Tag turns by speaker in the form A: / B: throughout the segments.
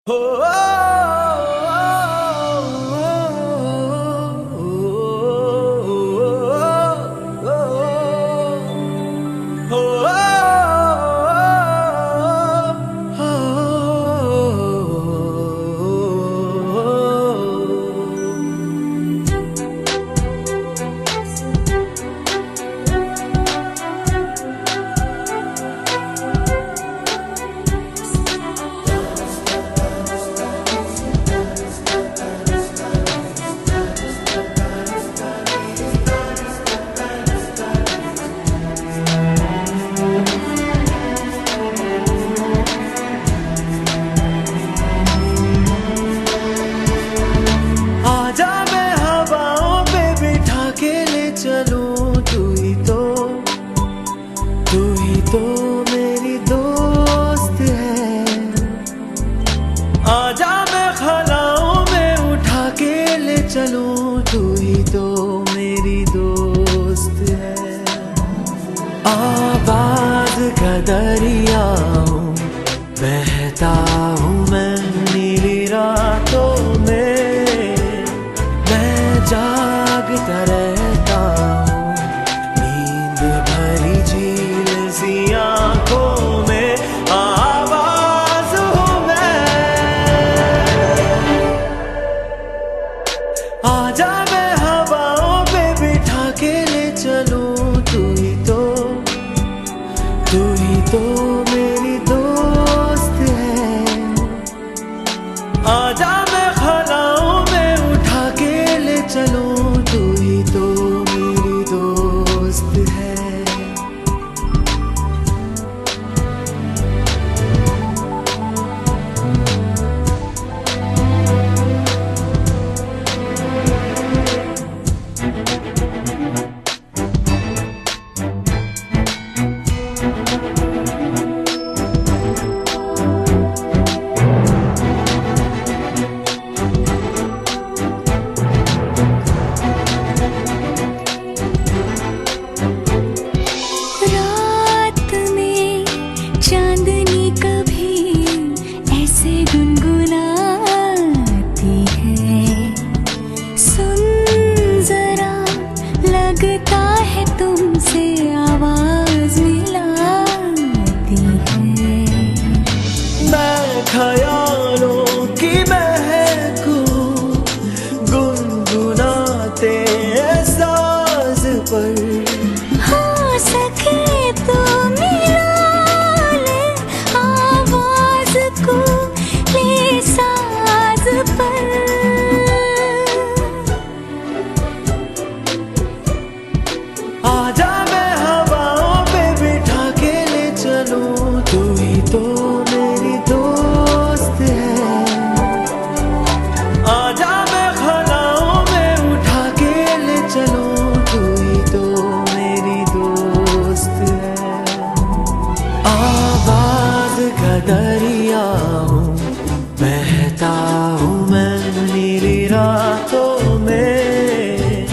A: हो तो मेरी दोस्त है। आजा मैं खलाओं में उठा के ले चलूं, तू ही तो मेरी दोस्त है। आवाज का दरिया हूँ, बहता हूँ मैं नीली रातों में, मैं जागता रहता हूँ नींद भरी झील सी आंखों में। आवाज हूँ मैं, आजा मैं हवाओं पे बिठा के ले चलूं, तू ही तो मेरी दोस्त है। आजा मैं खलाओं में उठा के ले चलूं, तू ही तो मेरी दोस्त है।
B: लगता है तुमसे आवाज मिलाती है।
A: मैं ख्यालों की महक गुनगुनाते साज पर,
B: हो सके तो मिला ले आवाज को ले साज पर।
A: आजा मैं हवाओं पे बिठा के ले चलूं, तू ही तो मेरी दोस्त है। आजा मैं खलाओं में उठा के ले चलूं, तू ही तो मेरी दोस्त है। आवाज का दरिया हूँ, बहता हूँ मैं नीली रातों में,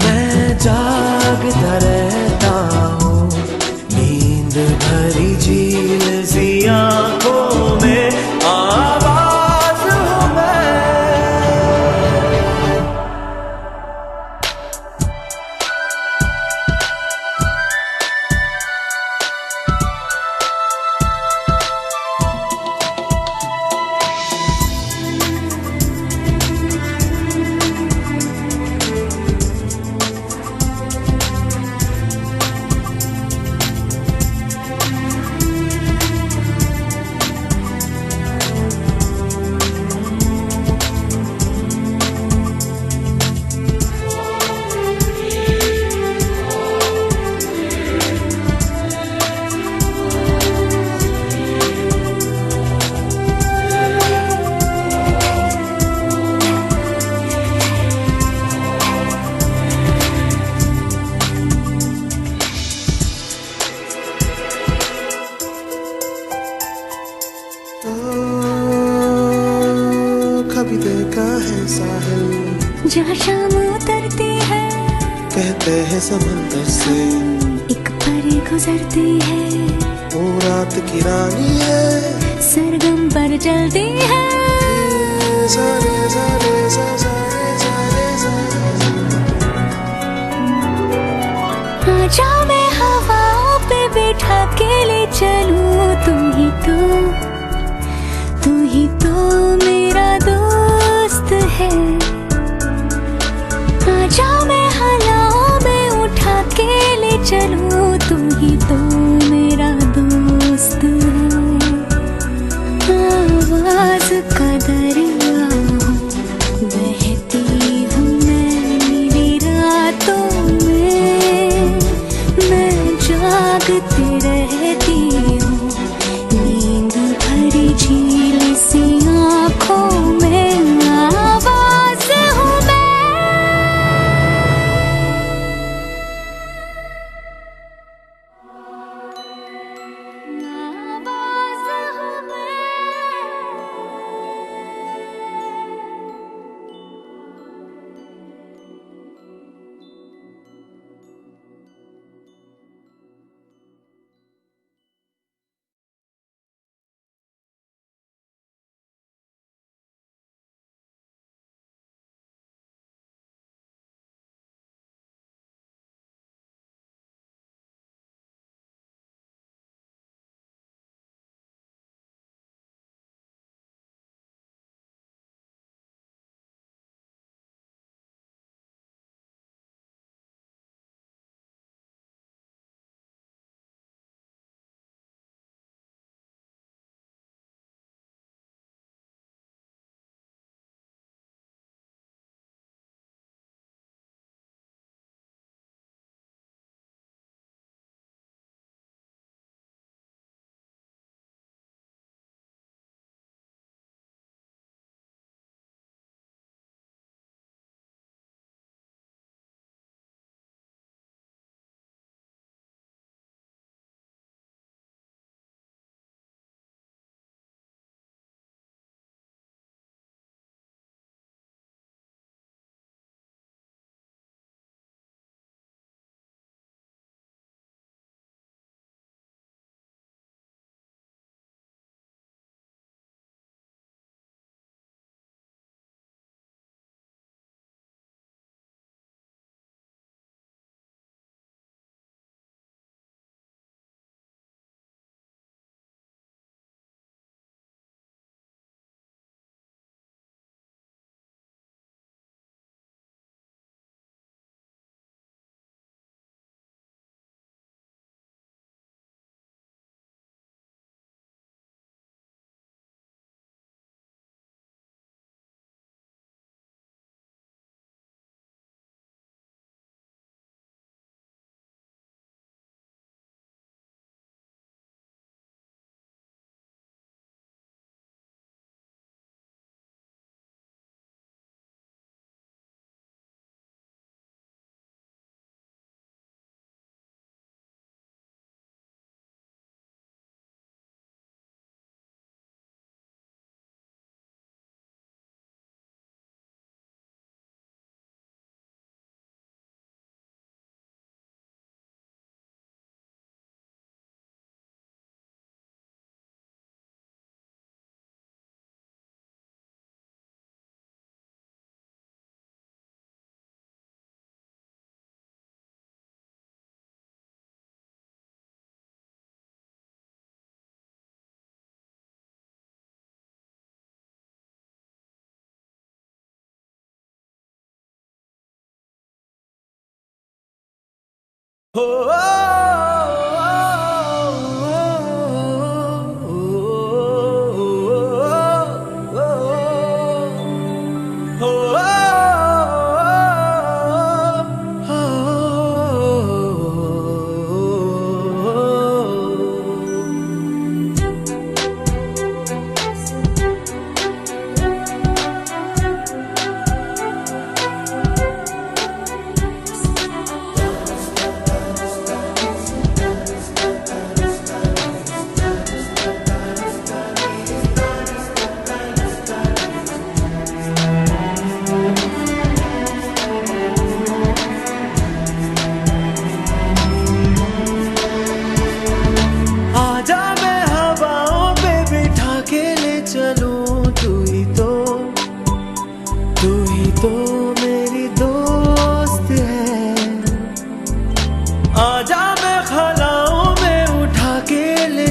A: मैं जागता रहता हूँ नींद भरी झील सी आंखों में। आवाज हूँ मैं,
C: कभी देखा है साहिल
B: जहाँ शाम उतरती है,
C: कहते हैं समंदर से
B: एक परी गुजरती है।
C: वो रात की रानी है,
B: सरगम पर चलती है।
C: सा रे सा रे सा सा रे सा रे सा।
B: आजा मैं हवाओं पे बैठा के ले चलूं, तू ही तो मेरा दोस्त है। आजा मैं हलाओं में उठा के ले चलूं, तू ही तो मेरा दोस्त है। आवाज का दरिया हूँ, बहती हूँ मैं मेरी रातों में, मैं जागती रहती हूँ नींद भरी झील सी आँखों में। आवाज हूँ मैं, आवाज हूँ मैं।
A: हो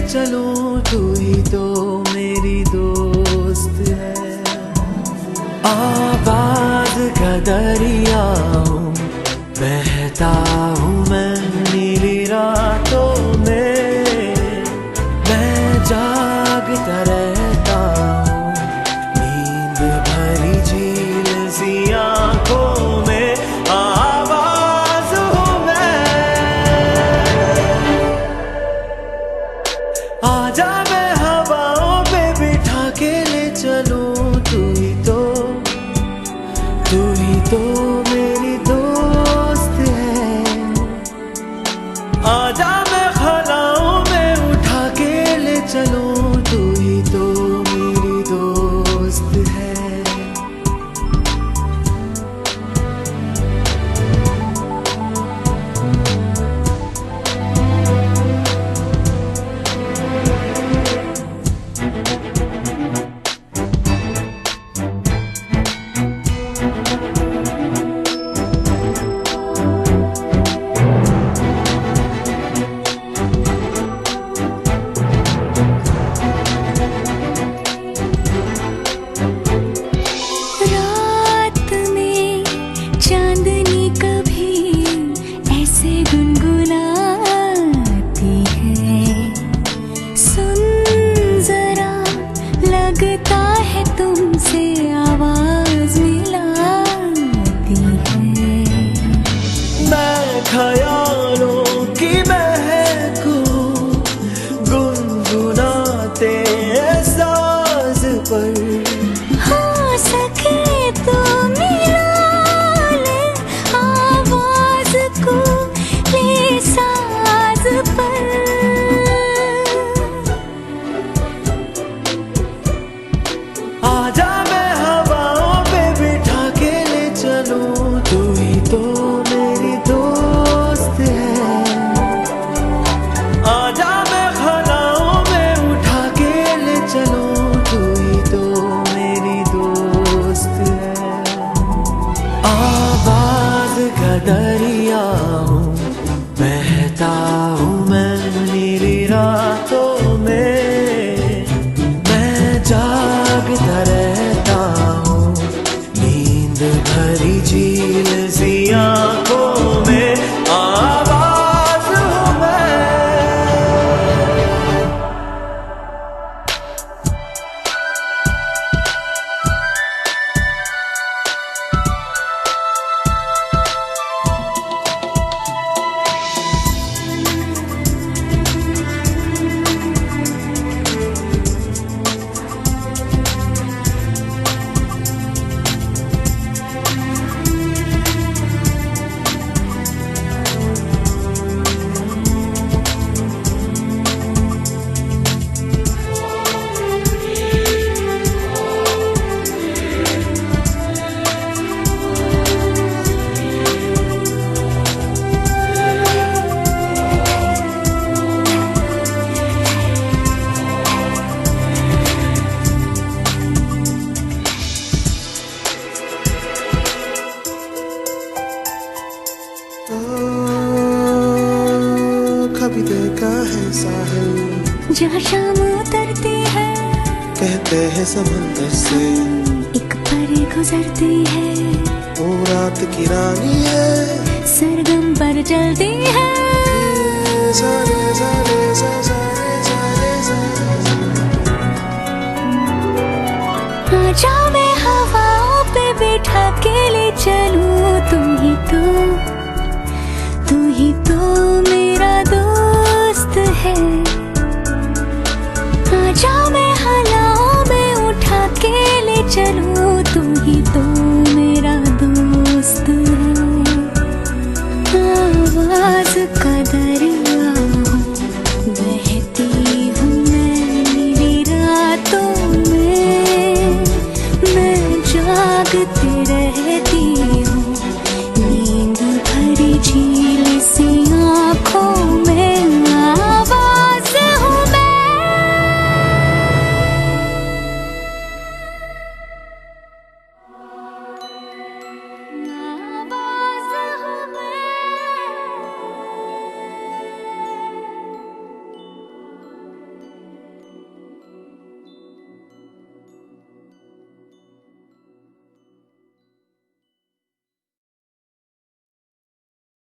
A: चलूं, तू ही तो मेरी दोस्त है। आवाज का दरिया हूँ, बहता हूँ मैं नीली रातों में। मैं जागता रहता हूँ, नींद भरी झील सी आंखों में। आवाज हूँ मैं, आजा मैं हवाओं पे बिठा के ले चलूं, तू ही तो मेरी दोस्त है। आजा मैं ख्यालों में उठा के ले चलूं, तू ही तो मेरी दोस्त है।
B: लगता है तुमसे आवाज मिलाती है।
A: मैं ख्यालों की महक हूँ, गुनगुनाते साज पर।
B: हो सके तो मिला ले आवाज को, ले साज पर।
A: आजा मैं हवाओं पे बिठा के ले चलूं, तू ही तो मेरी दोस्त है। आजा मैं ख्यालों में उठा के ले चलूं, तू ही तो मेरी दोस्त है। आवाज का दरिया हूँ, बहता हूँ मैं नीली रातों में। मैं जागता रहता हूँ, नींद भरी झील सी आंखों में। आवाज हूँ मैं,
C: कभी देखा है साहिल
B: जहाँ शाम उतरती है,
C: कहते हैं समंदर से
B: एक परी गुजरती है।
C: वो रात की रानी है,
B: सरगम पर चलती है।
C: सारे सारे सारे सारे
B: आजा मैं हवाओं पे बिठा के ले चलूं, तुम ही तो